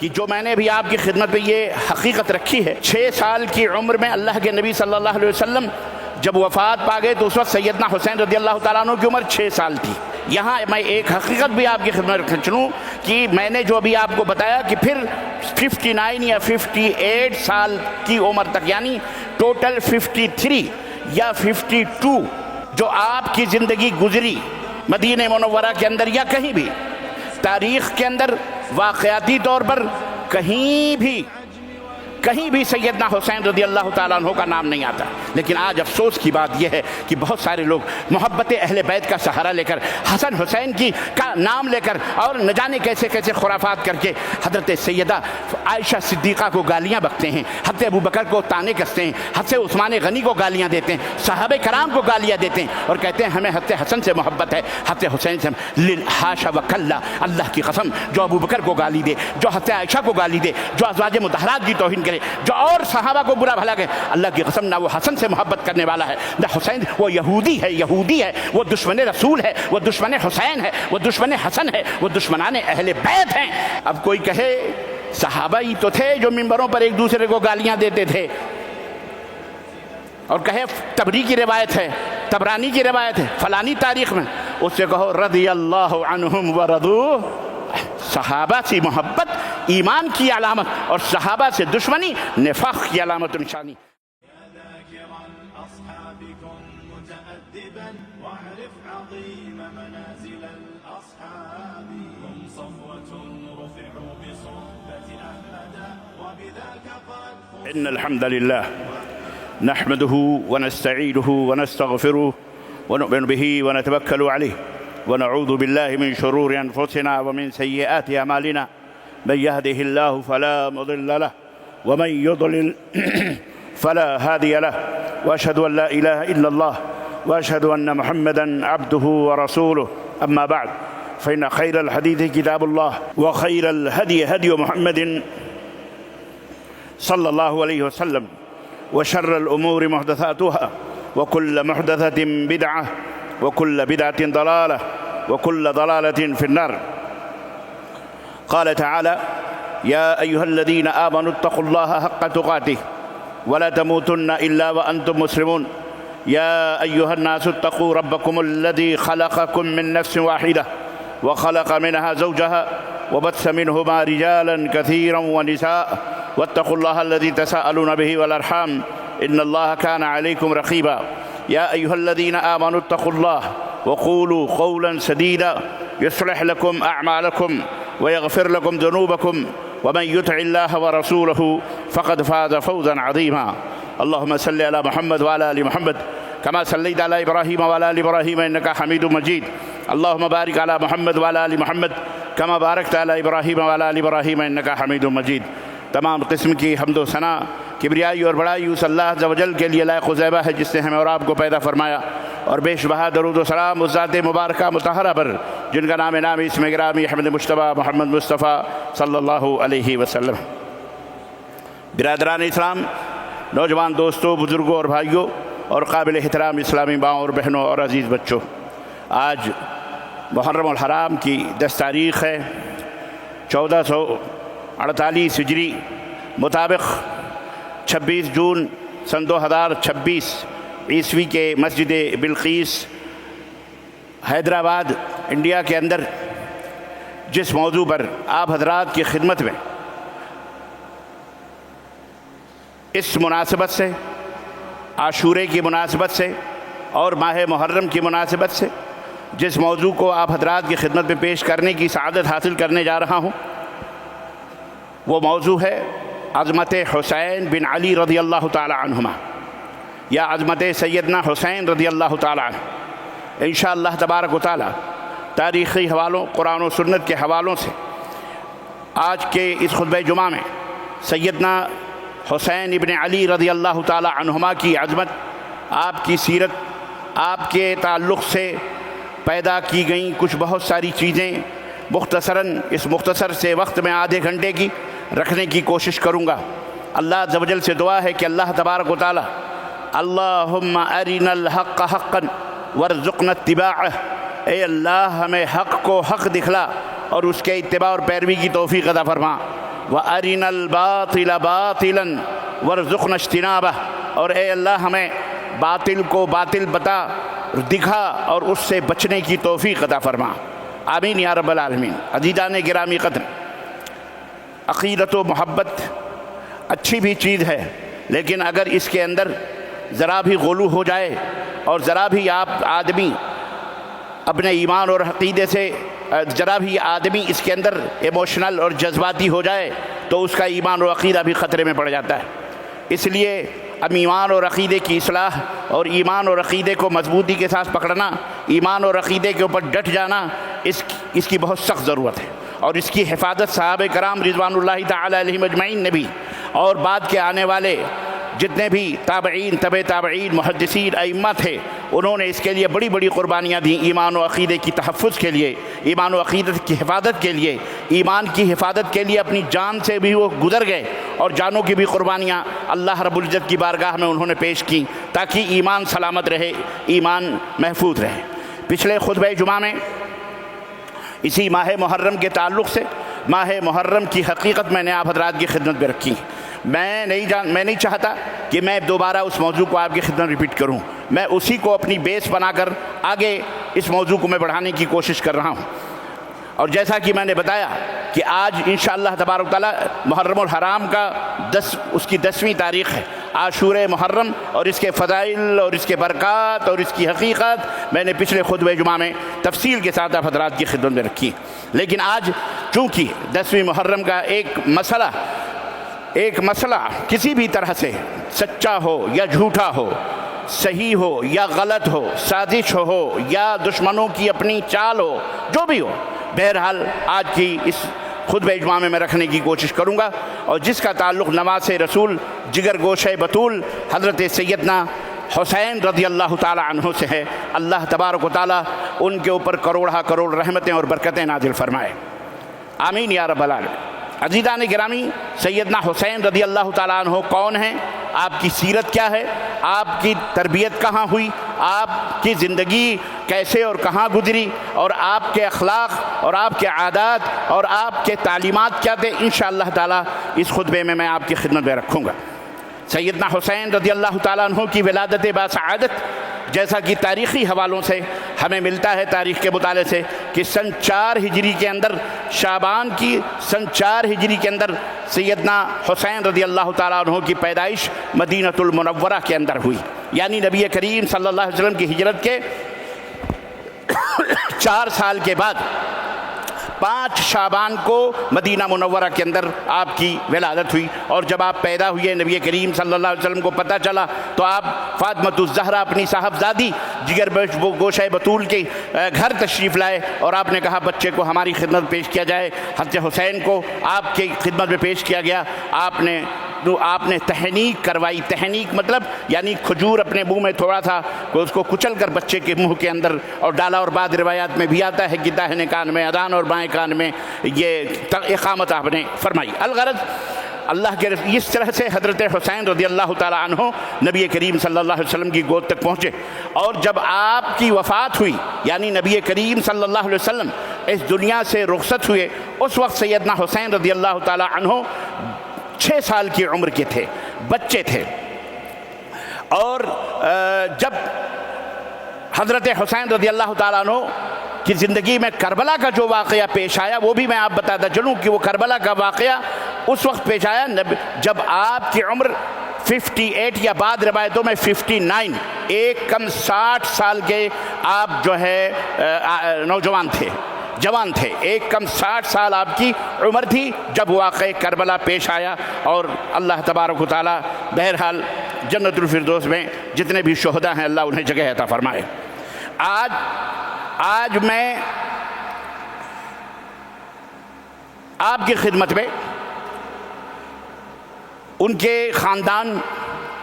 کہ جو میں نے بھی آپ کی خدمت میں یہ حقیقت رکھی ہے، 6 سال کی عمر میں اللہ کے نبی صلی اللہ علیہ وسلم جب وفات پا گئے تو اس وقت سیدنا حسین رضی اللہ تعالیٰ عنہ کی عمر 6 سال تھی۔ یہاں میں ایک حقیقت بھی آپ کی خدمت میں چنوں کہ میں نے جو ابھی آپ کو بتایا کہ پھر 59 یا 58 سال کی عمر تک، یعنی ٹوٹل 53 یا 52 جو آپ کی زندگی گزری مدینہ منورہ کے اندر یا کہیں بھی تاریخ کے اندر، واقعاتی طور پر کہیں بھی سیدنا حسین رضی اللہ تعالیٰ عنہ کا نام نہیں آتا۔ لیکن آج افسوس کی بات یہ ہے کہ بہت سارے لوگ محبت اہل بیت کا سہارا لے کر، حسن حسین کا نام لے کر اور نہ جانے کیسے کیسے خرافات کر کے حضرت سیدہ عائشہ صدیقہ کو گالیاں بکتے ہیں، حضرت ابوبکر کو طعنے کستے ہیں، حضرت عثمان غنی کو گالیاں دیتے ہیں، صحابہ کرام کو گالیاں دیتے ہیں اور کہتے ہیں ہمیں حضرت حسن سے محبت ہے، حضرت حسین سے۔ حاشا وکلا، اللہ کی قسم، جو ابوبکر کو گالی دے، جو حضرت عائشہ کو گالی دے، جو ازواج مطہرات کی توہین کرے، جو اور صحابہ کو برا بھلا کہ اللہ کی قسم نہ وہ حسن سے محبت کرنے والا ہے، نہ حسین، وہ یہودی ہے، وہ دشمن رسول ہے، وہ دشمن حسین ہے، وہ دشمن حسن ہے، وہ دشمنان اہل بیت ہیں۔ اب کوئی کہے صحابہ ہی تو تھے جو ممبروں پر ایک دوسرے کو گالیاں دیتے تھے، اور کہے تبری کی روایت ہے، تبرانی کی روایت ہے، فلانی تاریخ میں، اس سے کہو رضی اللہ عنہم ورضوا۔ صحابہ سے محبت ایمان کی علامت اور صحابہ سے دشمنی نفاق کی علامت و نشانی۔ إن الحمد لله نحمده ونستعينه ونستغفره ونؤمن به ونتوكل عليه ونعوذ بالله من شرور أنفسنا ومن سيئات أعمالنا من يهده الله فلا مضل له ومن يضلل فلا هادي له وأشهد أن لا إله إلا الله وأشهد أن محمدا عبده ورسوله أما بعد فإن خير الحديث كتاب الله وخير الهدي هدي محمد صلى الله عليه وسلم وشر الأمور محدثاتها وكل محدثة بدعة وكل بدعة ضلالة وكل ضلالة في النار. قال تعالى يا أيها الذين آمنوا اتقوا الله حق تقاته ولا تموتن إلا وأنتم مسلمون يا أيها الناس اتقوا ربكم الذي خلقكم من نفس واحدة وخلق منها زوجها وبث منهما رجالا كثيرا ونساء واتقوا الله الذي تساءلون به والأرحام إن الله كان عليكم رقيبا يا أيها الذين آمنوا اتقوا الله وقولوا قولا سديدا يصلح لكم أعمالكم ويغفر لكم ذنوبكم ومن يطع الله ورسوله فقد فاز فوزا عظيما. اللهم صل على محمد وعلى آل محمد كما صليت على إبراهيم وعلى آل إبراهيم إنك حميد مجيد. اللهم بارك على محمد وعلى آل محمد كما باركت على إبراهيم وعلى آل إبراهيم إنك حميد مجيد. تمام قسم کی حمد و ثنا، کبریائی اور بڑائی اس اللہ عز و جل کے لیے لائق و زیبہ ہے جس نے ہمیں اور آپ کو پیدا فرمایا، اور بے شبہ درود و سلام اس ذات مبارکہ مطہرہ پر جن کا نام اسم گرامی احمد مجتبیٰ محمد مصطفیٰ صلی اللہ علیہ وسلم۔ برادران اسلام، نوجوان دوستوں، بزرگوں اور بھائیوں اور قابل احترام اسلامی ماؤں اور بہنوں اور عزیز بچوں، آج محرم الحرام کی 10 تاریخ ہے، 1448 ہجری مطابق 26 جون سن 2026 عیسوی کے مسجد بلقیس حیدرآباد انڈیا کے اندر جس موضوع پر آپ حضرات کی خدمت میں اس مناسبت سے، عاشورے کی مناسبت سے اور ماہ محرم کی مناسبت سے جس موضوع کو آپ حضرات کی خدمت میں پیش کرنے کی سعادت حاصل کرنے جا رہا ہوں، وہ موضوع ہے عظمت حسین بن علی رضی اللہ تعالی عنہما، یا عظمت سیدنا حسین رضی اللہ تعالی عنہ۔ انشاءاللہ تبارک و تعالی تاریخی حوالوں، قرآن و سنت کے حوالوں سے آج کے اس خطبہ جمعہ میں سیدنا حسین ابن علی رضی اللہ تعالی عنہما کی عظمت، آپ کی سیرت، آپ کے تعلق سے پیدا کی گئیں کچھ بہت ساری چیزیں مختصراً اس مختصر سے وقت میں آدھے گھنٹے کی رکھنے کی کوشش کروں گا۔ اللہ عز و جل سے دعا ہے کہ اللہ تبارک و تعالی اللہم ارنا الحق حقا وارزقنا اتباعہ، اے اللہ ہمیں حق کو حق دکھلا اور اس کے اتباع اور پیروی کی توفیق عطا فرما۔ وَأَرِنَا الْبَاطِلَ بَاطِلًا وَارْزُقْنَا اجْتِنَابَهُ، اور اے اللہ ہمیں باطل کو باطل بتا دکھا اور اس سے بچنے کی توفیق عطا فرما، آمین یا رب العالمین۔ عزیزان گرامی قدر، عقیدت و محبت اچھی بھی چیز ہے، لیکن اگر اس کے اندر ذرا بھی غلو ہو جائے اور ذرا بھی آدمی اپنے ایمان اور عقیدے سے ذرا بھی آدمی اس کے اندر ایموشنل اور جذباتی ہو جائے تو اس کا ایمان و عقیدہ بھی خطرے میں پڑ جاتا ہے۔ اس لیے اب ایمان اور عقیدے کی اصلاح اور ایمان اور عقیدے کو مضبوطی کے ساتھ پکڑنا، ایمان اور عقیدے کے اوپر ڈٹ جانا، اس کی بہت سخت ضرورت ہے، اور اس کی حفاظت صحابہ کرام رضوان اللہ تعالی علیہم اجمعین نے بھی، اور بعد کے آنے والے جتنے بھی تابعین، تابعین، محدثین، ائمہ تھے، انہوں نے اس کے لیے بڑی بڑی قربانیاں دیں، ایمان و عقیدے کی تحفظ کے لیے، ایمان و عقیدت کی حفاظت کے لیے، ایمان کی حفاظت کے لیے اپنی جان سے بھی وہ گزر گئے، اور جانوں کی بھی قربانیاں اللہ رب العزت کی بارگاہ میں انہوں نے پیش کی تاکہ ایمان سلامت رہے، ایمان محفوظ رہے۔ پچھلے خطبہ جمعہ میں اسی ماہ محرم کے تعلق سے ماہ محرم کی حقیقت میں نے آپ حضرات کی خدمت میں رکھی۔ میں نہیں چاہتا کہ میں دوبارہ اس موضوع کو آپ کی خدمت ریپیٹ کروں، میں اسی کو اپنی بیس بنا کر آگے اس موضوع کو میں بڑھانے کی کوشش کر رہا ہوں۔ اور جیسا کہ میں نے بتایا کہ آج انشاءاللہ تبارک تعالیٰ محرم الحرام کا اس کی 10ویں تاریخ ہے، عاشور محرم، اور اس کے فضائل اور اس کے برکات اور اس کی حقیقت میں نے پچھلے خطبہ جمعہ میں تفصیل کے ساتھ آپ حضرات کی خدمت میں رکھی۔ لیکن آج چونکہ 10ویں محرم کا ایک مسئلہ کسی بھی طرح سے سچا ہو یا جھوٹا ہو، صحیح ہو یا غلط ہو، سازش ہو یا دشمنوں کی اپنی چال ہو، جو بھی ہو، بہرحال آج کی اس خطبہ جمعہ میں رکھنے کی کوشش کروں گا، اور جس کا تعلق نواز رسول جگر گوشہ بطول حضرت سیدنا حسین رضی اللہ تعالی عنہ سے ہے۔ اللہ تبارک و تعالی ان کے اوپر کروڑہ کروڑ رحمتیں اور برکتیں نازل فرمائے، آمین یا رب العالمین۔ عزیزان گرامی، سیدنا حسین رضی اللہ تعالیٰ عنہ کون ہیں؟ آپ کی سیرت کیا ہے؟ آپ کی تربیت کہاں ہوئی؟ آپ کی زندگی کیسے اور کہاں گزری؟ اور آپ کے اخلاق اور آپ کے عادات اور آپ کے تعلیمات کیا تھے؟ انشاءاللہ تعالیٰ اس خطبے میں آپ کی خدمت میں رکھوں گا۔ سیدنا حسین رضی اللہ تعالیٰ عنہ کی ولادت باسعادت جیسا کہ تاریخی حوالوں سے ہمیں ملتا ہے، تاریخ کے مطالعے سے، کہ سن 4 ہجری کے اندر، شعبان کی سن 4 ہجری کے اندر سیدنا حسین رضی اللہ تعالیٰ عنہ کی پیدائش مدینۃ المنورہ کے اندر ہوئی، یعنی نبی کریم صلی اللہ علیہ وسلم کی ہجرت کے 4 سال کے بعد 5 شعبان کو مدینہ منورہ کے اندر آپ کی ولادت ہوئی، اور جب آپ پیدا ہوئے نبی کریم صلی اللہ علیہ وسلم کو پتہ چلا تو آپ فاطمۃ الزہرا اپنی صاحبزادی جگر گوشہ بطول کے گھر تشریف لائے، اور آپ نے کہا بچے کو ہماری خدمت پیش کیا جائے۔ حضرت حسین کو آپ کی خدمت میں پیش کیا گیا، آپ نے تحنیک کروائی۔ تحنیک مطلب یعنی کھجور اپنے منہ میں تھوڑا تھا کہ اس کو کچل کر بچے کے منہ کے اندر اور ڈالا، اور بعض روایات میں بھی آتا ہے کہ داہنے کان میں اذان اور بائیں کان میں یہ اقامت آپ نے فرمائی۔ الغرض اللہ کے اس طرح سے حضرت حسین رضی اللہ تعالیٰ عنہ نبی کریم صلی اللہ علیہ وسلم کی گود تک پہنچے، اور جب آپ کی وفات ہوئی یعنی نبی کریم صلی اللہ علیہ وسلم اس دنیا سے رخصت ہوئے، اس وقت سیدنا حسین رضی اللہ تعالیٰ عنہ 6 سال کی عمر کے تھے، بچے تھے۔ اور جب حضرت حسین رضی اللہ تعالیٰ عنہ کی زندگی میں کربلا کا جو واقعہ پیش آیا وہ بھی میں آپ بتاتا چلوں کہ وہ کربلا کا واقعہ اس وقت پیش آیا جب آپ کی عمر 58 یا بعد روایتوں میں 59، ایک کم 60 سال کے آپ جو ہے نوجوان تھے، جوان تھے، ایک کم 60 سال آپ کی عمر تھی جب واقعہ کربلا پیش آیا، اور اللہ تبارک و تعالی بہرحال جنت الفردوس میں جتنے بھی شہداء ہیں اللہ انہیں جگہ عطا فرمائے۔ آج میں آپ کی خدمت میں ان کے خاندان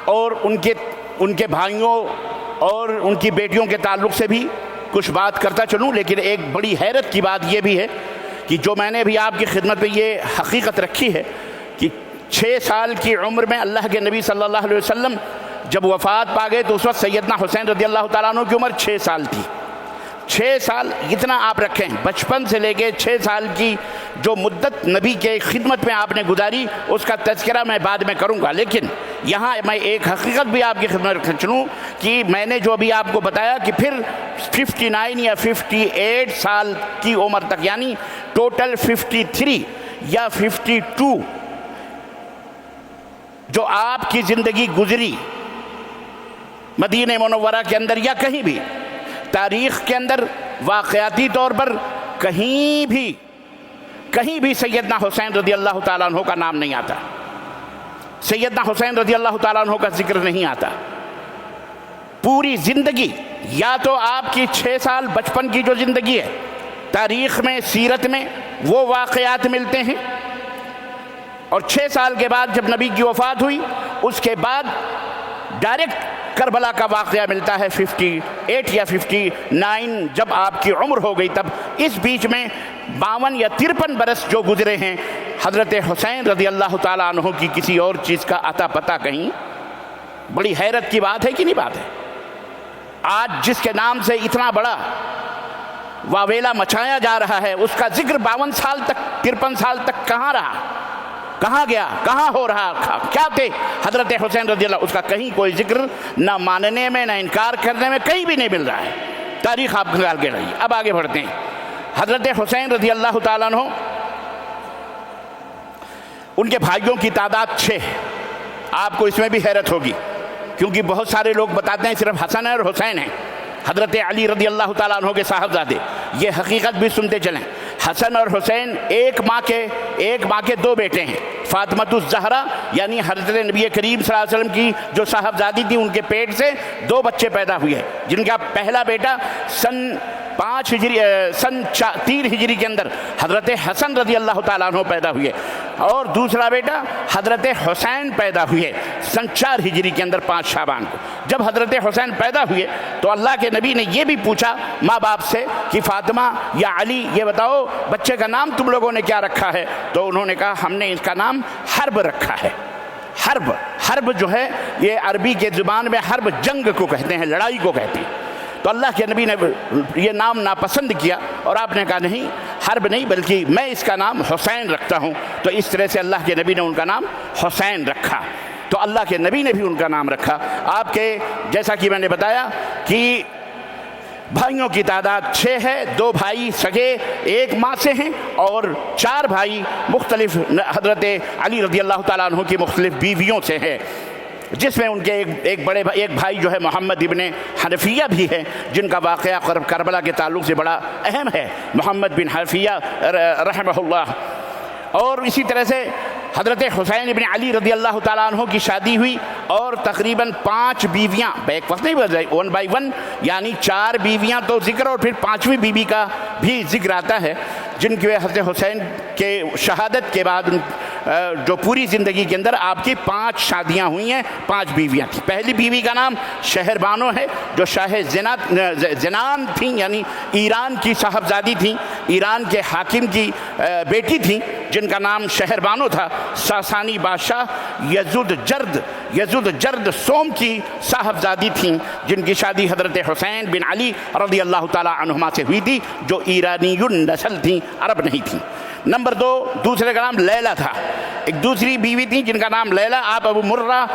اور ان کے بھائیوں اور ان کی بیٹیوں کے تعلق سے بھی کچھ بات کرتا چلوں، لیکن ایک بڑی حیرت کی بات یہ بھی ہے کہ جو میں نے بھی آپ کی خدمت میں یہ حقیقت رکھی ہے کہ 6 سال کی عمر میں اللہ کے نبی صلی اللہ علیہ وسلم جب وفات پا گئے تو اس وقت سیدنا حسین رضی اللہ تعالیٰ عنہ کی عمر 6 سال تھی۔ 6 سال اتنا آپ رکھیں، بچپن سے لے کے 6 سال کی جو مدت نبی کے خدمت میں آپ نے گزاری اس کا تذکرہ میں بعد میں کروں گا، لیکن یہاں میں ایک حقیقت بھی آپ کی خدمت میں چنوں کہ میں نے جو ابھی آپ کو بتایا کہ پھر 59 یا 58 سال کی عمر تک، یعنی ٹوٹل 53 یا 52 جو آپ کی زندگی گزری مدینہ منورہ کے اندر یا کہیں بھی تاریخ کے اندر، واقعاتی طور پر کہیں بھی سیدنا حسین رضی اللہ تعالیٰ عنہ کا نام نہیں آتا، سیدنا حسین رضی اللہ تعالیٰ عنہ کا ذکر نہیں آتا۔ پوری زندگی، یا تو آپ کی 6 سال بچپن کی جو زندگی ہے تاریخ میں، سیرت میں وہ واقعات ملتے ہیں، اور 6 سال کے بعد جب نبی کی وفات ہوئی اس کے بعد ڈائریکٹ کربلا کا واقعہ ملتا ہے 58 یا 59 جب آپ کی عمر ہو گئی، تب اس بیچ میں 52 یا 53 برس جو گزرے ہیں حضرت حسین رضی اللہ تعالیٰ عنہ کی کسی اور چیز کا عطا پتہ کہیں؟ بڑی حیرت کی بات ہے کہ نہیں بات ہے؟ آج جس کے نام سے اتنا بڑا واویلا مچایا جا رہا ہے اس کا ذکر 52 سال تک 53 سال تک کہاں رہا، کہاں گیا، کہاں ہو رہا، کیا تھے حضرت حسین رضی اللہ، اس کا کہیں کوئی ذکر نہ ماننے میں نہ انکار کرنے میں کہیں بھی نہیں مل رہا ہے۔ تاریخ آپ نکال کے رہیے۔ اب آگے بڑھتے ہیں۔ حضرت حسین رضی اللہ تعالیٰ عنہ، ان کے بھائیوں کی تعداد 6 ہے۔ آپ کو اس میں بھی حیرت ہوگی کیونکہ بہت سارے لوگ بتاتے ہیں صرف حسن اور حسین ہیں، حضرت علی رضی اللہ تعالیٰ عنہ کے صاحبزادے۔ یہ حقیقت بھی سنتے چلیں، حسن اور حسین ایک ماں کے 2 بیٹے ہیں۔ فاطمۃ الزہرا یعنی حضرت نبی کریم صلی اللہ علیہ وسلم کی جو صاحبزادی تھی، ان کے پیٹ سے 2 بچے پیدا ہوئے ہیں، جن کا پہلا بیٹا سن 3 ہجری کے اندر حضرت حسن رضی اللہ تعالیٰ عنہ پیدا ہوئے، اور دوسرا بیٹا حضرت حسین پیدا ہوئے سن 4 ہجری کے اندر 5 شعبان کو۔ جب حضرت حسین پیدا ہوئے تو اللہ کے نبی نے یہ بھی پوچھا ماں باپ سے کہ فاطمہ یا علی یہ بتاؤ بچے کا نام تم لوگوں نے کیا رکھا ہے؟ تو انہوں نے کہا ہم نے اس کا نام حرب رکھا ہے۔ حرب جو ہے یہ عربی کے زبان میں حرب جنگ کو کہتے ہیں، لڑائی کو کہتے ہیں۔ تو اللہ کے نبی نے یہ نام ناپسند کیا اور آپ نے کہا نہیں، حرب نہیں بلکہ میں اس کا نام حسین رکھتا ہوں۔ تو اس طرح سے اللہ کے نبی نے ان کا نام حسین رکھا، تو اللہ کے نبی نے بھی ان کا نام رکھا۔ آپ کے جیسا کہ میں نے بتایا کہ بھائیوں کی تعداد 6 ہے، 2 بھائی سگے ایک ماں سے ہیں اور 4 بھائی مختلف حضرت علی رضی اللہ تعالیٰ عنہ کی مختلف بیویوں سے ہیں، جس میں ان کے ایک بھائی جو ہے محمد ابن حنفیہ بھی ہے، جن کا واقعہ کربلا کے تعلق سے بڑا اہم ہے، محمد بن حنفیہ رحمہ اللہ۔ اور اسی طرح سے حضرت حسین ابن علی رضی اللہ تعالیٰ عنہ کی شادی ہوئی اور تقریباً 5 بیویاں، ایک وقت نہیں بجائے 1 by 1 یعنی 4 بیویاں تو ذکر، اور پھر 5ویں بیوی کا بھی ذکر آتا ہے، جن کی حضرت حسین کے شہادت کے بعد جو پوری زندگی کے اندر آپ کی 5 شادیاں ہوئی ہیں، 5 بیویاں تھیں۔ پہلی بیوی کا نام شہر بانو ہے جو شاہ زنان تھیں، یعنی ایران کی صاحبزادی تھیں، ایران کے حاکم کی بیٹی تھیں جن کا نام شہر بانو تھا۔ ساسانی بادشاہ یزدجرد سوم کی صاحبزادی تھیں جن کی شادی حضرت حسین بن علی رضی اللہ تعالی عنہما سے ہوئی تھی، جو ایرانی نسل تھیں، عرب نہیں تھیں۔ نمبر 2، دوسرے کا نام لیلہ تھا۔ ایک دوسری بیوی تھی جن کا نام لیلہ، آپ ابو مرہ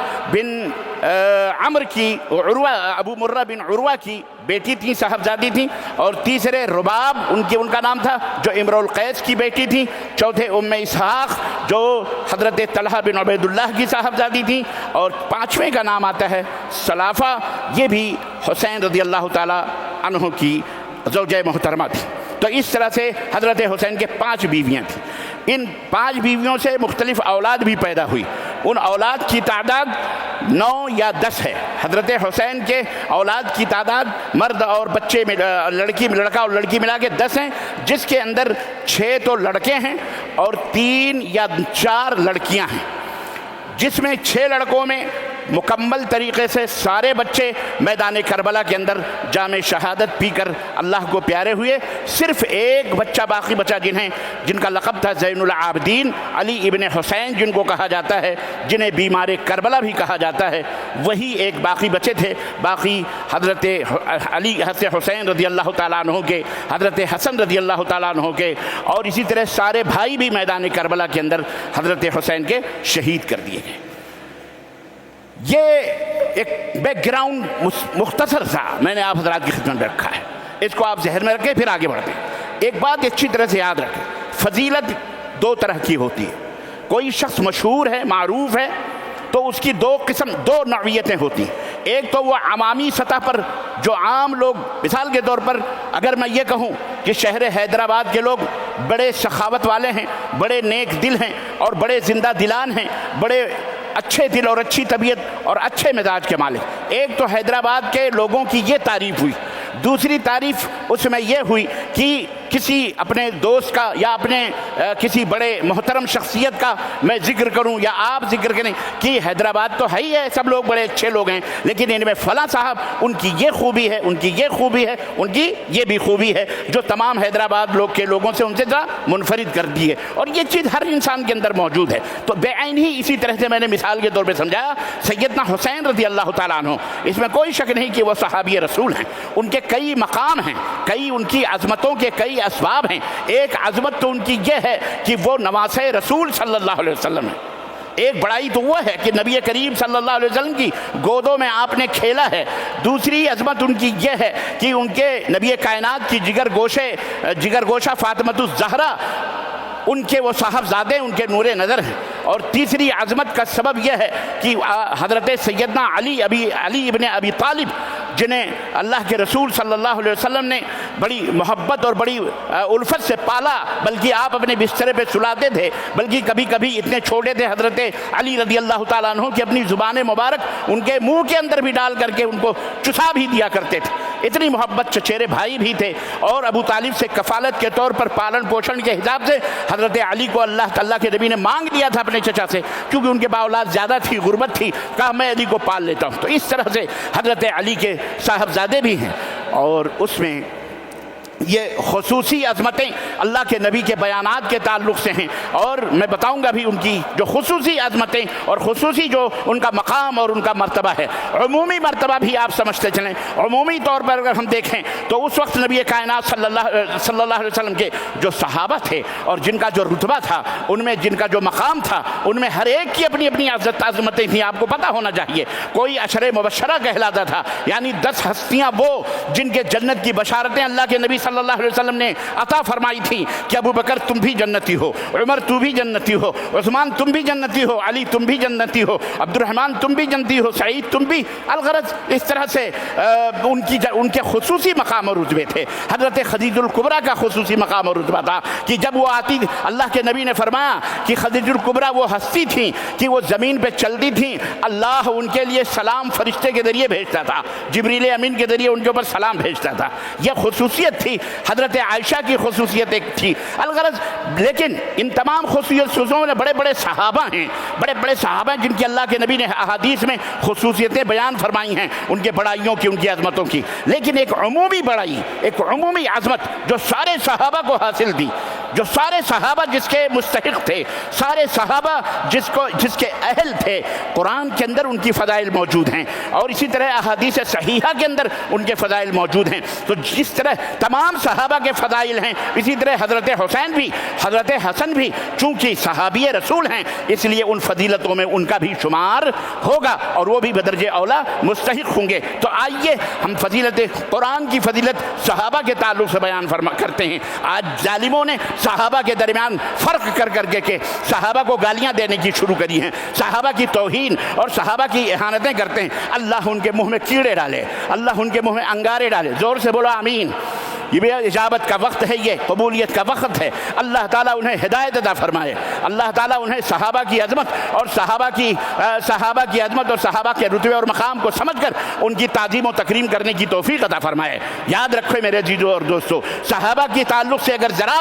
بن عروہ کی بیٹی تھی، صاحبزادی تھیں۔ اور تیسرے رباب ان کا نام تھا جو امرؤ القیس کی بیٹی تھی۔ چوتھے ام اسحاق جو حضرت طلحہ بن عبید اللہ کی صاحبزادی تھی۔ اور 5ویں کا نام آتا ہے سلافہ، یہ بھی حسین رضی اللہ تعالی عنہ کی زوجہ محترمہ تھی۔ تو اس طرح سے حضرت حسین کے 5 بیویاں تھیں۔ ان 5 بیویوں سے مختلف اولاد بھی پیدا ہوئی، ان اولاد کی تعداد 9 یا 10 ہے۔ حضرت حسین کے اولاد کی تعداد مرد اور بچے میں لڑکا اور لڑکی ملا کے 10 ہیں، جس کے اندر 6 تو لڑکے ہیں اور 3 یا 4 لڑکیاں ہیں، جس میں 6 لڑکوں میں مکمل طریقے سے سارے بچے میدان کربلا کے اندر جام شہادت پی کر اللہ کو پیارے ہوئے. صرف ایک بچہ باقی بچا جن کا لقب تھا زین العابدین، علی ابن حسین جن کو کہا جاتا ہے، جنہیں بیمار کربلا بھی کہا جاتا ہے. وہی ایک باقی بچے تھے. باقی حضرت علی، حضرت حسین رضی اللہ تعالیٰ عنہ کے، حضرت حسن رضی اللہ تعالیٰ عنہ کے، اور اسی طرح سارے بھائی بھی میدان کربلا کے اندر حضرت حسین کے شہید کر دیے گئے. یہ ایک بیک گراؤنڈ مختصر سا میں نے آپ حضرات کی خدمت میں رکھا ہے. اس کو آپ ذہن میں رکھیں، پھر آگے بڑھتے ہیں. ایک بات اچھی طرح سے یاد رکھیں، فضیلت دو طرح کی ہوتی ہے. کوئی شخص مشہور ہے، معروف ہے، تو اس کی دو نوعیتیں ہوتی ہیں. ایک تو وہ عوامی سطح پر جو عام لوگ، مثال کے طور پر اگر میں یہ کہوں کہ شہر حیدرآباد کے لوگ بڑے سخاوت والے ہیں، بڑے نیک دل ہیں اور بڑے زندہ دلان ہیں، بڑے اچھے دل اور اچھی طبیعت اور اچھے مزاج کے مالک. ایک تو حیدرآباد کے لوگوں کی یہ تعریف ہوئی. دوسری تعریف اس میں یہ ہوئی کہ کسی اپنے دوست کا یا اپنے کسی بڑے محترم شخصیت کا میں ذکر کروں یا آپ ذکر کریں کہ حیدرآباد تو ہے ہی ہے، سب لوگ بڑے اچھے لوگ ہیں، لیکن ان میں فلاں صاحب ان کی یہ خوبی ہے، ان کی یہ خوبی ہے، ان کی یہ بھی خوبی ہے جو تمام حیدرآباد کے لوگوں سے ان سے ذرا منفرد کر دی ہے. اور یہ چیز ہر انسان کے اندر موجود ہے. تو بے عین ہی اسی طرح سے میں نے مثال کے طور پہ سمجھایا سیدنا حسین رضی اللہ تعالیٰ عنہ. اس میں کوئی شک نہیں کہ وہ صحابی رسول ہیں. ان کے کئی مقام ہیں، کئی ان کی عظمتوں کے کئی اسباب ہیں. ایک عظمت تو ان کی یہ ہے کہ وہ نواسے رسول صلی اللہ علیہ وسلم ہیں. ایک بڑائی تو وہ ہے کہ نبی کریم صلی اللہ علیہ وسلم کی گودوں میں آپ نے کھیلا ہے. دوسری عظمت ان کی یہ ہے کہ ان کے نبی کائنات کی جگر گوشہ فاطمۃ الزہرا ان کے وہ صاحبزادے ان کے نور نظر ہیں. اور تیسری عظمت کا سبب یہ ہے کہ حضرت سیدنا علی ابن ابی طالب جنہیں اللہ کے رسول صلی اللہ علیہ وسلم نے بڑی محبت اور بڑی الفت سے پالا، بلکہ آپ اپنے بسترے پہ سلاتے تھے، بلکہ کبھی کبھی اتنے چھوٹے تھے حضرت علی رضی اللہ تعالیٰ عنہ کہ اپنی زبان مبارک ان کے منہ کے اندر بھی ڈال کر کے ان کو چسا بھی دیا کرتے تھے. اتنی محبت، چچیرے بھائی بھی تھے. اور ابو طالب سے کفالت کے طور پر پالن پوشن کے حساب سے حضرت علی کو اللہ کے نبی نے مانگ لیا تھا اپنے چچا سے، کیونکہ ان کے بااولاد زیادہ تھی، غربت تھی. کہا میں علی کو پال لیتا ہوں. تو اس طرح سے حضرت علی کے صاحبزادے بھی ہیں. اور اس میں یہ خصوصی عظمتیں اللہ کے نبی کے بیانات کے تعلق سے ہیں. اور میں بتاؤں گا بھی ان کی جو خصوصی عظمتیں اور خصوصی جو ان کا مقام اور ان کا مرتبہ ہے. عمومی مرتبہ بھی آپ سمجھتے چلیں. عمومی طور پر اگر ہم دیکھیں تو اس وقت نبی کائنات صلی اللہ علیہ وسلم کے جو صحابہ تھے اور جن کا جو رتبہ تھا، ان میں جن کا جو مقام تھا، ان میں ہر ایک کی اپنی اپنی عظمتیں تھیں. آپ کو پتہ ہونا چاہیے کوئی عشرے مبشرہ کہلاتا تھا، یعنی 10 ہستیاں وہ جن کے جنت کی بشارتیں اللہ کے نبی صلی اللہ علیہ وسلم نے عطا فرمائی تھی کہ ابو بکر تم بھی جنتی ہو، عمر تو بھی جنتی ہو، عثمان تم بھی جنتی ہو، علی تم بھی جنتی ہو، عبد الرحمن تم بھی جنتی ہو، سعید تم بھی. الغرض اس طرح سے ان کے خصوصی مقام اور رتبے تھے. حضرت خدیجہ الکبریٰ کا خصوصی مقام اور رتبہ تھا کہ جب وہ آتی، اللہ کے نبی نے فرمایا کہ خدیجہ الکبریٰ وہ ہستی تھیں کہ وہ زمین پہ چلتی تھیں، اللہ ان کے لیے سلام فرشتے کے ذریعے بھیجتا تھا، جبریل امین کے ذریعے ان کے اوپر سلام بھیجتا تھا. یہ خصوصیت تھی. حضرت عائشہ کی خصوصیت ایک تھی. الغرض لیکن ان تمام خصوصیتوں میں بڑے بڑے صحابہ ہیں، بڑے بڑے صحابہ جن کی اللہ کے نبی نے احادیث میں خصوصیتیں بیان فرمائی ہیں، ان کے بڑائیوں کی، ان کی عظمتوں کی. لیکن ایک عمومی بڑائی، ایک عمومی عظمت جو سارے صحابہ کو حاصل دی، جو سارے صحابہ جس کے مستحق تھے، سارے صحابہ جس کے اہل تھے، قرآن کے اندر ان کی فضائل موجود ہیں اور اسی طرح احادیث صحیحہ کے اندر ان کے فضائل موجود ہیں. تو جس طرح تمام صحابہ کے فضائل ہیں، اسی طرح حضرت حسین بھی، حضرت حسن بھی چونکہ صحابی رسول ہیں، اس لیے ان فضیلتوں میں ان کا بھی شمار ہوگا اور وہ بھی بدرجہ اولا مستحق ہوں گے. تو آئیے ہم فضیلت قرآن کی فضیلت صحابہ کے تعلق سے بیان کرتے ہیں. آج ظالموں نے صحابہ کے درمیان فرق کر کے کہ صحابہ کو گالیاں دینے کی شروع کری ہیں، صحابہ کی توہین اور صحابہ کی اہانتیں کرتے ہیں. اللہ ان کے منہ میں کیڑے ڈالے، اللہ ان کے منہ میں انگارے ڈالے. زور سے بولو آمین. یہ بھی اجابت کا وقت ہے، یہ قبولیت کا وقت ہے۔ اللہ تعالیٰ انہیں ہدایت عطا فرمائے، اللہ تعالیٰ انہیں صحابہ کی عظمت اور صحابہ کی عظمت اور صحابہ کے رتبے اور مقام کو سمجھ کر ان کی تعظیم و تکریم کرنے کی توفیق عطا فرمائے۔ یاد رکھو میرے عزیزو اور دوستو، صحابہ کے تعلق سے اگر ذرا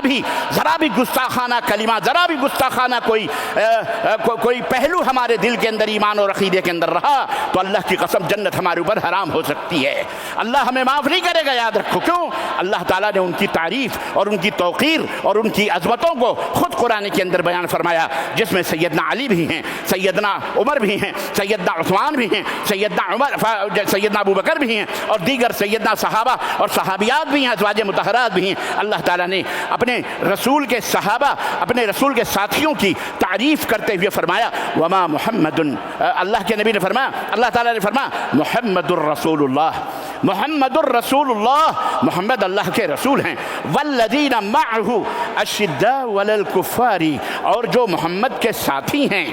بھی گستاخانہ کلمہ، ذرا بھی گستاخانہ کوئی پہلو ہمارے دل کے اندر، ایمان اور عقیدے کے اندر رہا تو اللہ کی قسم جنت ہمارے اوپر حرام ہو سکتی ہے، اللہ ہمیں معاف نہیں کرے گا۔ یاد رکھو، کیوں؟ اللہ تعالیٰ نے ان کی تعریف اور ان کی توقیر اور ان کی عظمتوں کو خود قرآن کے اندر بیان فرمایا، جس میں سیدنا علی بھی ہیں، سیدنا عمر بھی ہیں، سیدنا عثمان بھی ہیں، سیدنا ابو بکر بھی ہیں، اور دیگر سیدنا صحابہ اور صحابیات بھی ہیں، ازواج مطہرات بھی ہیں۔ اللہ تعالیٰ نے اپنے رسول کے صحابہ، اپنے رسول کے ساتھیوں کی تعریف کرتے ہوئے فرمایا وما محمد، اللہ کے نبی نے فرمایا، اللہ تعالیٰ نے فرمایا محمد الرسول اللہ، محمد الرسول اللہ، محمد اللہ کے رسول ہیں، والذین معہ اشداء علی الکفار، اور جو محمد کے ساتھی ہیں،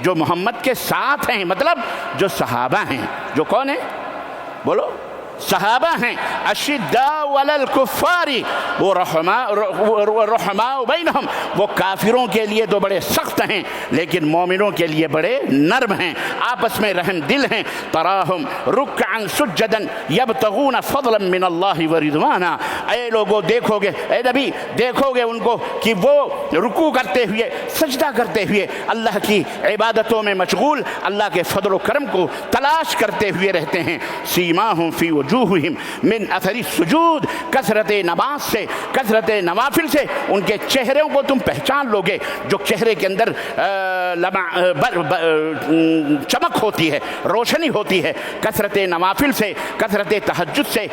جو محمد کے ساتھ ہیں، مطلب جو صحابہ ہیں، جو کون ہیں؟ بولو، صحابہ ہیں، اشداء علی الکفار، وہ رحماء بینہم، وہ کافروں کے لیے تو بڑے سخت ہیں لیکن مومنوں کے لیے بڑے نرم ہیں، آپس میں رحم دل ہیں۔ تراہم رکعا سجدا یبتغون فضلا من اللہ ورضوانا، اے لوگوں دیکھو گے، اے نبی دیکھو گے ان کو کہ وہ رکوع کرتے ہوئے، سجدہ کرتے ہوئے، اللہ کی عبادتوں میں مشغول، اللہ کے فضل و کرم کو تلاش کرتے ہوئے رہتے ہیں۔ سیماہم فی وجوہہم من اثر السجود، کثرت نماز سے، کثرت نوافل سے ان کے چہروں کو تم پہچان لوگے، جو چہرے کے اندر چمک ہوتی ہے، روشنی ہوتی ہے، کثرت نوافل سے، کثرت تہجد سے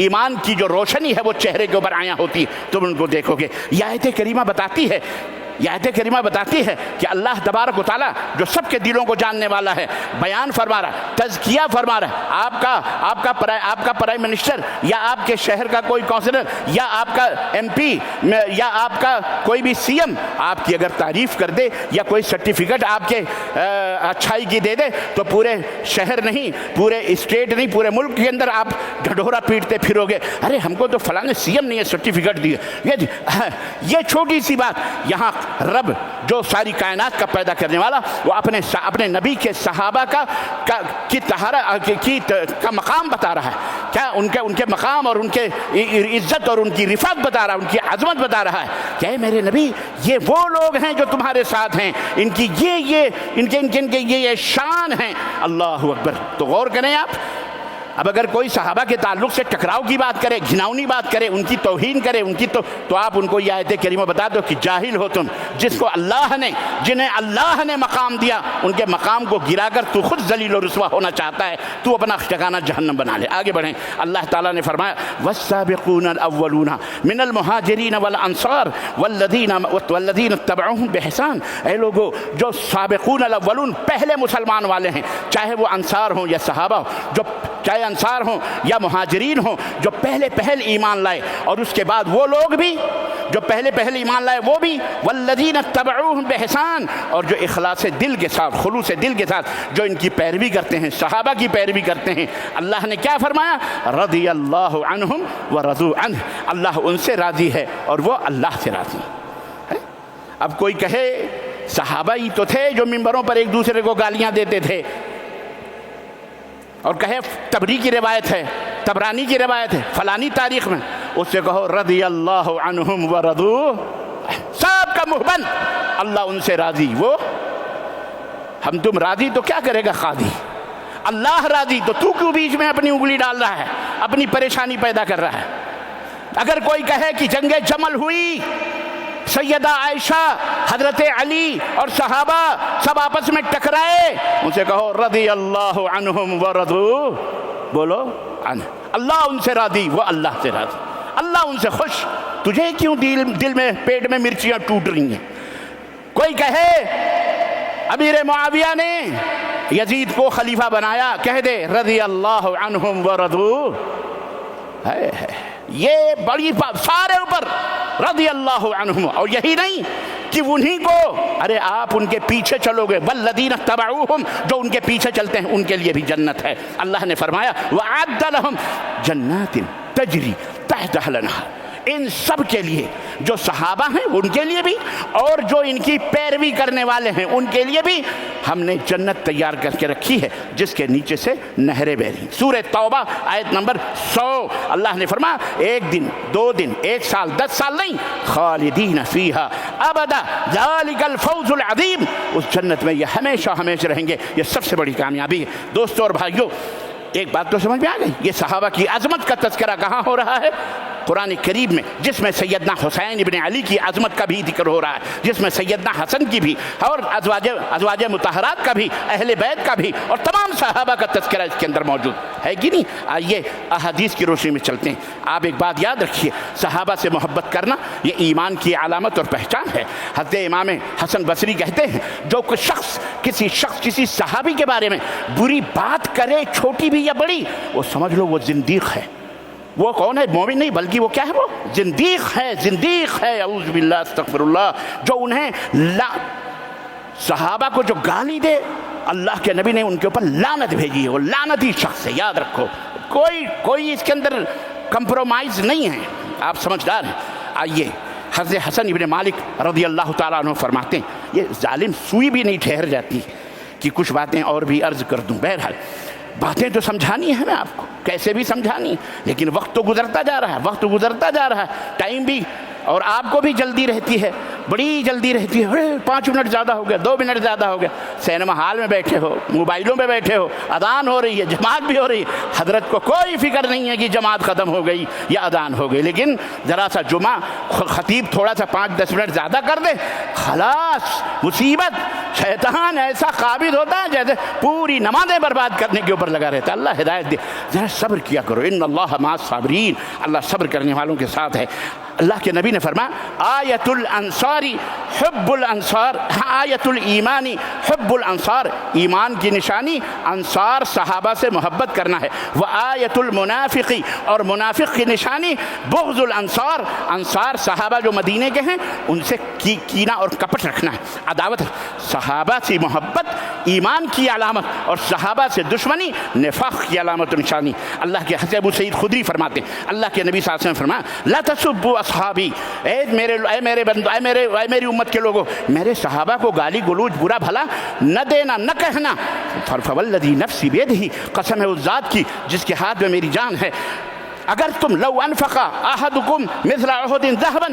ایمان کی جو روشنی ہے وہ چہرے کے اوپر عیاں ہوتی ہے، تم ان کو دیکھو گے۔ یہ آیت کریمہ بتاتی ہے، یہ آیت کریمہ بتاتی ہے کہ اللہ تبارک و تعالیٰ جو سب کے دلوں کو جاننے والا ہے، بیان فرما رہا ہے، تزکیہ فرما رہا ہے۔ آپ کا پرائم منسٹر یا آپ کے شہر کا کوئی کونسلر یا آپ کا ایم پی یا آپ کا کوئی بھی سی ایم آپ کی اگر تعریف کر دے یا کوئی سرٹیفکیٹ آپ کے اچھائی کی دے دے تو پورے شہر نہیں، پورے اسٹیٹ نہیں، پورے ملک کے اندر آپ ڈھڈورا پیٹتے پھرو گے، ارے ہم کو تو فلاں سی ایم نے سرٹیفکیٹ دیا۔ یہ چھوٹی سی بات، یہاں رب جو ساری کائنات کا پیدا کرنے والا وہ اپنے نبی کے صحابہ کا مقام بتا رہا ہے، کیا ان کے مقام اور ان کے عزت اور ان کی رفعت بتا رہا ہے، ان کی عظمت بتا رہا ہے کہ اے میرے نبی یہ وہ لوگ ہیں جو تمہارے ساتھ ہیں، ان کی یہ شان ہیں۔ اللہ اکبر۔ تو غور کریں آپ، اب اگر کوئی صحابہ کے تعلق سے ٹکراؤ کی بات کرے، گھناؤنی بات کرے، ان کی توہین کرے، تو آپ ان کو یہ آیت کریمہ بتا دو کہ جاہل ہو تم، جنہیں اللہ نے مقام دیا ان کے مقام کو گرا کر تو خود ذلیل و رسوا ہونا چاہتا ہے، تو اپنا ٹھکانہ جہنم بنا لے۔ آگے بڑھیں، اللہ تعالیٰ نے فرمایا والسابقون الاولون من المہاجرین والانصار والذین اتبعوہم بإحسان، اے لوگو جو سابقون الاولون پہلے مسلمان والے ہیں، چاہے وہ انصار ہوں یا صحابہ ہوں، چاہے انصار ہوں یا مہاجرین ہوں، جو پہلے ایمان لائے، اور اس کے بعد وہ لوگ بھی جو پہلے ایمان لائے وہ بھی، والذین اتبعوہم بإحسان، اور جو اخلاص دل کے ساتھ، خلوص دل کے ساتھ جو ان کی پیروی کرتے ہیں، صحابہ کی پیروی کرتے ہیں، اللہ نے کیا فرمایا؟ رضی اللہ عنہم ورضوا عنہ، اللہ ان سے راضی ہے اور وہ اللہ سے راضی ہے۔ اب کوئی کہے صحابہ ہی تو تھے جو ممبروں پر ایک دوسرے کو گالیاں دیتے تھے، اور کہے تبری کی روایت ہے، تبرانی کی روایت ہے، فلانی تاریخ میں، اس سے کہو رضی اللہ عنہم ورضوا، سب کا منہ بند، اللہ ان سے راضی، وہ ہم تم راضی تو کیا کرے گا قاضی؟ اللہ راضی تو کیوں بیچ میں اپنی انگلی ڈال رہا ہے، اپنی پریشانی پیدا کر رہا ہے؟ اگر کوئی کہے کہ جنگ جمل ہوئی، سیدہ عائشہ، حضرت علی اور صحابہ سب آپس میں ٹکرائے، ان سے کہو رضی اللہ عنہم ورضوا، بولو عنہ، اللہ ان سے راضی، وہ اللہ سے راضی، اللہ ان سے خوش، تجھے کیوں دل میں پیٹ میں مرچیاں ٹوٹ رہی ہیں؟ کوئی کہے امیر معاویہ نے یزید کو خلیفہ بنایا، کہہ دے رضی اللہ عنہم ورضوا، یہ بڑی سارے اوپر رضی اللہ عنہم، اور یہی نہیں کہ انہی کو، ارے آپ ان کے پیچھے چلو گے، والذین اتبعوہم، جو ان کے پیچھے چلتے ہیں ان کے لیے بھی جنت ہے۔ اللہ نے فرمایا وَأَعَدَّ لَهُمْ جَنَّاتٍ تَجْرِي تحتها الانہار، ان سب کے لیے، جو صحابہ ہیں ان کے لیے بھی اور جو ان کی پیروی کرنے والے ہیں ان کے لیے بھی ہم نے جنت تیار کر کے رکھی ہے جس کے نیچے سے نہریں بہ رہی ہیں۔ سورہ توبہ آیت نمبر 100، اللہ نے فرمایا 1 دن 2 دن 1 سال 10 سال نہیں، خالدین فیہا ابدا ذالک الفوز العظیم، اس جنت میں یہ ہمیشہ ہمیشہ رہیں گے، یہ سب سے بڑی کامیابی ہے۔ دوستو اور بھائیو، ایک بات تو سمجھ میں آ گئی، یہ صحابہ کی عظمت کا تذکرہ کہاں ہو رہا ہے؟ قرآن کریم میں، جس میں سیدنا حسین ابن علی کی عظمت کا بھی ذکر ہو رہا ہے، جس میں سیدنا حسن کی بھی اور ازواج مطہرات کا بھی، اہل بیت کا بھی اور تمام صحابہ کا تذکرہ اس کے اندر موجود ہے کہ نہیں؟ آئیے احادیث کی روشنی میں چلتے ہیں۔ آپ ایک بات یاد رکھیے، صحابہ سے محبت کرنا یہ ایمان کی علامت اور پہچان ہے۔ حضرت امام حسن بصری کہتے ہیں، جو کسی شخص کسی صحابی کے بارے میں بری بات کرے، چھوٹی بھی یا بڑی، وہ سمجھ لو وہ زندیق ہے۔ وہ کون ہے؟ مومن نہیں، بلکہ وہ کیا ہے؟ وہ زندیق ہے، اعوذ باللہ استغفر اللہ۔ جو انہیں صحابہ کو جو گالی دے، اللہ کے نبی نے ان کے اوپر لعنت بھیجی ہے، وہ لعنتی شخص ہے، یاد رکھو۔ کوئی اس کے اندر کمپرومائز نہیں ہے، آپ سمجھدار ہیں۔ آئیے، حضرت حسن ابن مالک رضی اللہ تعالیٰ عنہ فرماتے ہیں، یہ ظالم سوئی بھی نہیں ٹھہر جاتی کہ کچھ باتیں اور بھی عرض کر دوں۔ بہرحال باتیں تو سمجھانی ہے ہمیں، آپ کو کیسے بھی سمجھانی، لیکن وقت تو گزرتا جا رہا ہے، ٹائم بھی، اور آپ کو بھی جلدی رہتی ہے، بڑی جلدی رہتی ہے۔ 5 منٹ زیادہ ہو گیا، 2 منٹ زیادہ ہو گیا، سینما ہال میں بیٹھے ہو، موبائلوں میں بیٹھے ہو، اذان ہو رہی ہے، جماعت بھی ہو رہی ہے، حضرت کو کوئی فکر نہیں ہے کہ جماعت ختم ہو گئی یا اذان ہو گئی، لیکن ذرا سا جمعہ خطیب تھوڑا سا 5-10 منٹ زیادہ کر دے، خلاص مصیبت۔ شیطان ایسا قابض ہوتا ہے جیسے پوری نمازیں برباد کرنے کے اوپر لگا رہتا ہے۔ اللہ ہدایت دے، ذرا صبر کیا کرو، ان اللہ مع الصابرین، اللہ صبر کرنے والوں کے ساتھ ہے۔ اللہ کے نبی نے فرمایا، آیت الانصاری حب الانصار، آیت الایمانی حب الانصار، ایمان کی نشانی انصار صحابہ سے محبت کرنا ہے۔ وہ آیت المنافقی، اور منافق کی نشانی بغض الانصار، انصار صحابہ جو مدینے کے ہیں ان سے کینہ اور کپٹ رکھنا ہے، عداوت۔ صحابہ سے محبت ایمان کی علامت، اور صحابہ سے دشمنی نفاق کی علامت و نشانی۔ اللہ کے حضرت ابو سعید خدری فرماتے ہیں، اللہ کے نبی صلی اللہ علیہ وسلم فرمایا، لا تسبوا اصحابی، اے میری امت کے لوگوں، میرے صحابہ کو گالی گلوچ برا بھلا نہ دینا، نہ کہنا۔ فوالذی نفسی بیدہ، قسم ہے اس ذات کی جس کے ہاتھ میں میری جان ہے، اگر تم لو انفق احدکم مثل احد ذهبا،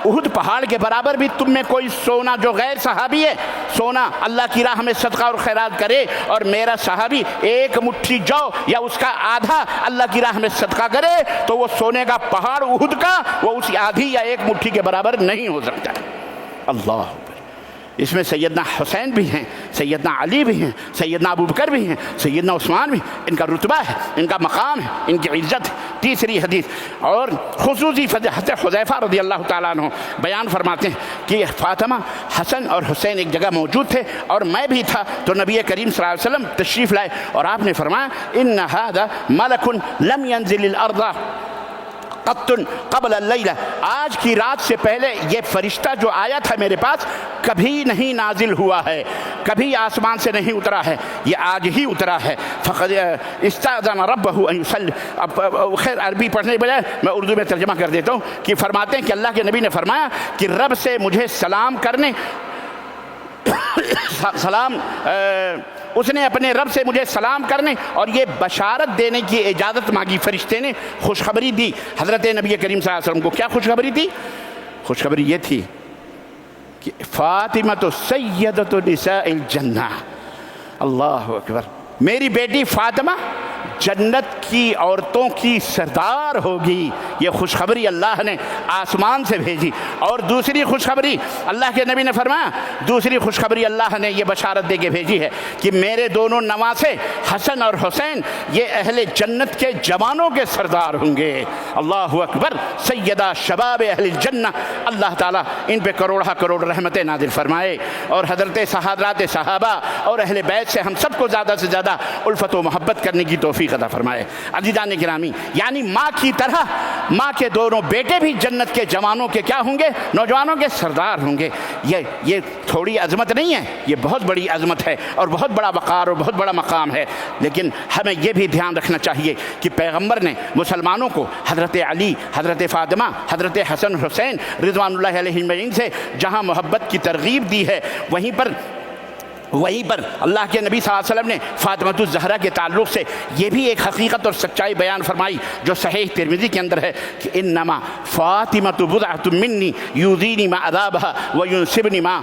احد پہاڑ کے برابر بھی تم میں کوئی سونا، جو غیر صحابی ہے سونا اللہ کی راہ میں صدقہ اور خیرات کرے، اور میرا صحابی 1 مٹھی جو یا اس کا آدھا اللہ کی راہ میں صدقہ کرے، تو وہ سونے کا پہاڑ احد کا وہ اس آدھی یا 1 مٹھی کے برابر نہیں ہو سکتا۔ اللہ، اس میں سیدنا حسین بھی ہیں، سیدنا علی بھی ہیں، سیدنا ابو بکر بھی ہیں، سیدنا عثمان بھی، ان کا رتبہ ہے، ان کا مقام ہے، ان کی عزت ہے۔ تیسری حدیث، اور خصوصی حضرت حذیفہ رضی اللہ تعالیٰ عنہ بیان فرماتے ہیں کہ فاطمہ، حسن اور حسین ایک جگہ موجود تھے اور میں بھی تھا، تو نبی کریم صلی اللہ علیہ وسلم تشریف لائے اور آپ نے فرمایا، ان ھذا ملک لم ينزل الارض قبل اللیلہ، آج کی رات سے پہلے یہ فرشتہ جو آیا تھا میرے پاس کبھی نہیں نازل ہوا ہے، کبھی آسمان سے نہیں اترا ہے، یہ آج ہی اترا ہے۔ فقد استأذن ربہ ان یصلی، اب خیر عربی پڑھنے کے بجائے میں اردو میں ترجمہ کر دیتا ہوں کہ فرماتے ہیں کہ اللہ کے نبی نے فرمایا کہ رب سے مجھے سلام کرنے اس نے اپنے رب سے مجھے سلام کرنے اور یہ بشارت دینے کی اجازت مانگی۔ فرشتے نے خوشخبری دی حضرت نبی کریم صلی اللہ علیہ وسلم کو۔ کیا خوشخبری دی؟ خوشخبری یہ تھی کہ فاطمہ سیدۃ نساء الجنہ، اللہ اکبر، میری بیٹی فاطمہ جنت کی عورتوں کی سردار ہوگی۔ یہ خوشخبری اللہ نے آسمان سے بھیجی۔ اور دوسری خوشخبری اللہ کے نبی نے فرمایا، دوسری خوشخبری اللہ نے یہ بشارت دے کے بھیجی ہے کہ میرے دونوں نواسے حسن اور حسین یہ اہل جنت کے جوانوں کے سردار ہوں گے۔ اللہ اکبر، سیدہ شباب اہل الجنہ، اللہ تعالیٰ ان پہ کروڑہ کروڑ رحمتیں نازل فرمائے، اور حضرت حضرات صحابہ اور اہل بیت سے ہم سب کو زیادہ سے زیادہ الفت و محبت کرنے کی توفیق توفیق عطا فرمائے۔ عزیزان گرامی، یعنی ماں کی طرح ماں کے دونوں بیٹے بھی جنت کے جوانوں کے کیا ہوں گے؟ نوجوانوں کے سردار ہوں گے۔ یہ تھوڑی عظمت نہیں ہے، یہ بہت بڑی عظمت ہے اور بہت بڑا وقار اور بہت بڑا مقام ہے۔ لیکن ہمیں یہ بھی دھیان رکھنا چاہیے کہ پیغمبر نے مسلمانوں کو حضرت علی، حضرت فاطمہ، حضرت حسن حسین رضوان اللہ علیہ اجمعین سے جہاں محبت کی ترغیب دی ہے، وہیں پر اللہ کے نبی صلی اللہ علیہ وسلم نے فاطمۃ الزہرا کے تعلق سے یہ بھی ایک حقیقت اور سچائی بیان فرمائی جو صحیح ترمذی کے اندر ہے کہ انما فاطمۃ بضعۃ منی یؤذینی ما عذابها وینصبنی ما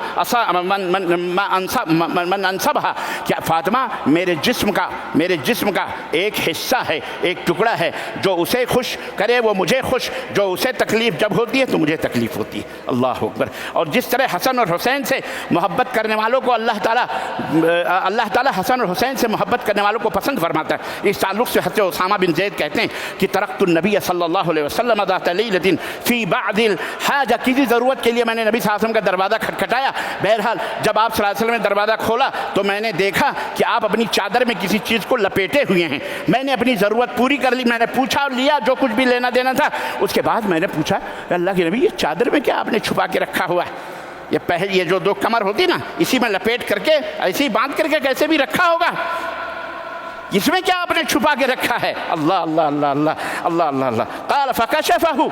انصبها، کہ فاطمہ میرے جسم کا ایک حصہ ہے، ایک ٹکڑا ہے، جو اسے خوش کرے وہ مجھے خوش، جو اسے تکلیف جب ہوتی ہے تو مجھے تکلیف ہوتی ہے۔ اللہ اکبر۔ اور جس طرح حسن اور حسین سے محبت کرنے والوں کو اللہ تعالیٰ حسن اور حسین سے محبت کرنے والوں کو پسند فرماتا ہے۔ اس تعلق سے حضرت اسامہ بن زید کہتے ہیں کہ ترکت النبی صلی اللہ علیہ وسلم ذات لیلۃ فی بعض الحاجہ، کسی ضرورت کے لیے میں نے نبی صلی اللہ علیہ وسلم کا دروازہ کھٹکھٹایا۔ بہرحال جب آپ صلی اللہ علیہ وسلم نے دروازہ کھولا تو میں نے دیکھا کہ آپ اپنی چادر میں کسی چیز کو لپیٹے ہوئے ہیں۔ میں نے اپنی ضرورت پوری کر لی، میں نے پوچھا اور لیا جو کچھ بھی لینا دینا تھا۔ اس کے بعد میں نے پوچھا اللہ کے نبی یہ چادر میں کیا آپ نے چھپا کے رکھا ہوا ہے؟ یہ جو دو کمر ہوتی نا، اسی میں لپیٹ کر کے ایسی باندھ کر کے کیسے بھی رکھا ہوگا، اس میں کیا آپ نے چھپا کے رکھا ہے؟ اللہ اللہ اللہ اللہ اللہ اللہ اللہ۔ قال فکشفہ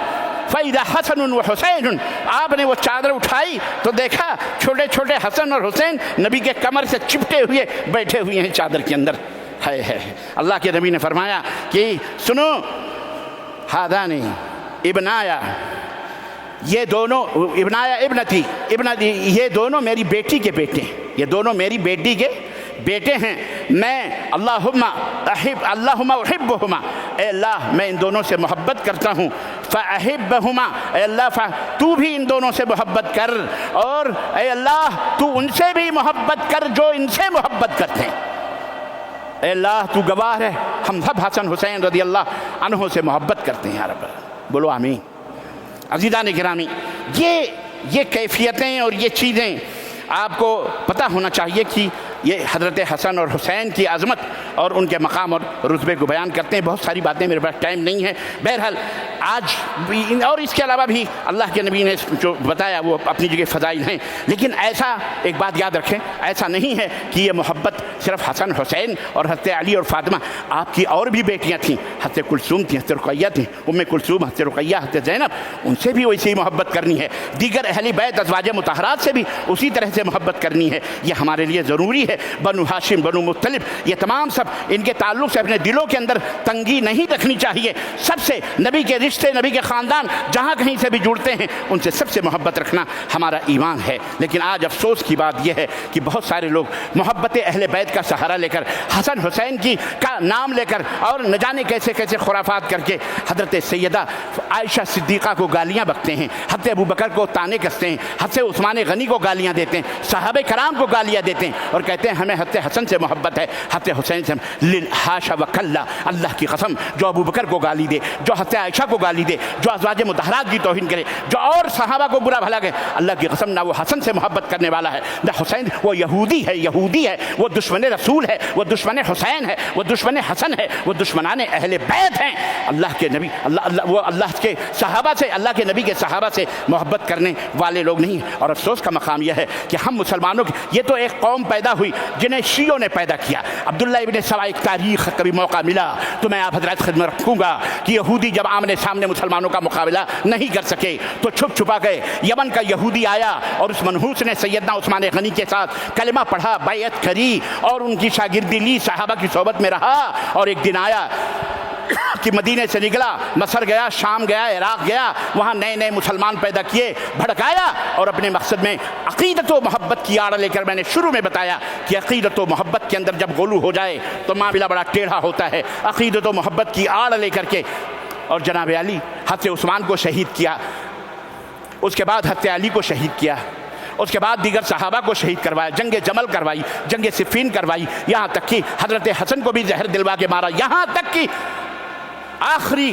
فاذا حسن وحسین، آپ نے وہ چادر اٹھائی تو دیکھا چھوٹے چھوٹے حسن اور حسین نبی کے کمر سے چپٹے ہوئے بیٹھے ہوئے ہیں چادر کے اندر۔ ہے اللہ کے نبی نے فرمایا کہ سنو، ہذان ابنایا، یہ دونوں ابنایا ابنتی، یہ دونوں میری بیٹی کے بیٹے ہیں، یہ دونوں میری بیٹی کے بیٹے ہیں۔ میں اللہم احبہما، اے اللہ میں ان دونوں سے محبت کرتا ہوں، فاحبہما، اے اللہ تو بھی ان دونوں سے محبت کر، اور اے اللہ تو ان سے بھی محبت کر جو ان سے محبت کرتے ہیں۔ اے اللہ تو گواہ ہے، ہم سب حسن حسین رضی اللہ عنہ سے محبت کرتے ہیں یا رب، بولو آمین۔ عزیزان گرامی، یہ کیفیتیں اور یہ چیزیں آپ کو پتہ ہونا چاہیے کہ یہ حضرت حسن اور حسین کی عظمت اور ان کے مقام اور رتبے کو بیان کرتے ہیں۔ بہت ساری باتیں میرے پاس ٹائم نہیں ہے، بہرحال آج بھی اور اس کے علاوہ بھی اللہ کے نبی نے جو بتایا وہ اپنی جگہ فضائل ہیں، لیکن ایسا ایک بات یاد رکھیں، ایسا نہیں ہے کہ یہ محبت صرف حسن حسین اور حضرت علی اور فاطمہ، آپ کی اور بھی بیٹیاں تھیں، حضرت کلثوم تھیں، حضرت رقیہ تھیں، ام کلثوم، حضرت رقیہ، حضرت زینب، ان سے بھی ویسے ہی محبت کرنی ہے، دیگر اہل بیت ازواج مطہرات سے بھی اسی طرح سے محبت کرنی ہے، یہ ہمارے لیے ضروری ہے۔ بنو ہاشم، بنو مطلب، یہ تمام سب ان کے تعلق سے اپنے دلوں کے اندر تنگی نہیں رکھنی چاہیے، سب سے نبی کے رشتے، نبی کے خاندان جہاں کہیں سے بھی جڑتے ہیں ان سے سب سے محبت رکھنا ہمارا ایمان ہے۔ لیکن آج افسوس کی بات یہ ہے کہ بہت سارے لوگ محبت اہل بیت کا سہارا لے کر، حسن حسین کا نام لے کر اور نہ جانے کیسے کیسے خرافات کر کے حضرت سیدہ عائشہ صدیقہ کو گالیاں بکتے ہیں، حضرت ابوبکر کو تانے کستے ہیں، حضرت عثمان غنی کو گالیاں دیتے ہیں، صحابہ کرام کو گالیاں دیتے ہیں اور کہتے ہیں ہمیں حضرت حسن سے محبت ہے، حضرت حسین سے ہاشا وکلا، اللہ کی قسم جو ابوبکر کو گالی دے، جو حضرت عائشہ کو گالی دے، جو ازواج مطہرات کی توہین کرے، جو اور صحابہ کو برا بھلا کہے، اللہ کی قسم نہ وہ حسن سے محبت کرنے والا ہے نہ حسین، وہ یہودی ہے، وہ دشمن رسول ہے، وہ دشمن حسین ہے، وہ دشمن حسن ہے، وہ دشمنان اہل بیت ہیں۔ اللہ کے نبی وہ اللہ کے صحابہ سے، اللہ کے نبی کے صحابہ سے محبت کرنے والے لوگ نہیں۔ اور افسوس کا مقام یہ ہے کہ ہم مسلمانوں کی یہ تو ایک قوم پیدا ہوئی جنہیں شیعوں نے پیدا کیا۔ عبداللہ ابن سبا، ایک تاریخ کبھی موقع ملا تو میں آپ حضرات خدمت رکھوں گا کہ یہودی جب آمنے سامنے مسلمانوں کا مقابلہ نہیں کر سکے تو چھپ چھپا گئے، یمن کا یہودی آیا اور اس منحوس نے سیدنا عثمان غنی کے ساتھ کلمہ پڑھا، بیعت کری اور ان کی شاگردی لی، صحابہ کی صحبت میں رہا، اور ایک دن آیا کہ مدینے سے نکلا، مصر گیا، شام گیا، عراق گیا، وہاں نئے نئے مسلمان پیدا کیے، بھڑکایا اور اپنے مقصد میں عقیدت و محبت کی آڑ لے کر، میں نے شروع میں بتایا کہ عقیدت و محبت کے اندر جب غلو ہو جائے تو معاملہ بڑا ٹیڑھا ہوتا ہے۔ عقیدت و محبت کی آڑ لے کر کے اور جناب علی، حضرت عثمان کو شہید کیا، اس کے بعد حضرت علی کو شہید کیا، اس کے بعد دیگر صحابہ کو شہید کروایا، جنگ جمل کروائی، جنگ صفین کروائی، یہاں تک کہ حضرت حسن کو بھی زہر دلوا کے مارا، یہاں تک کہ آخری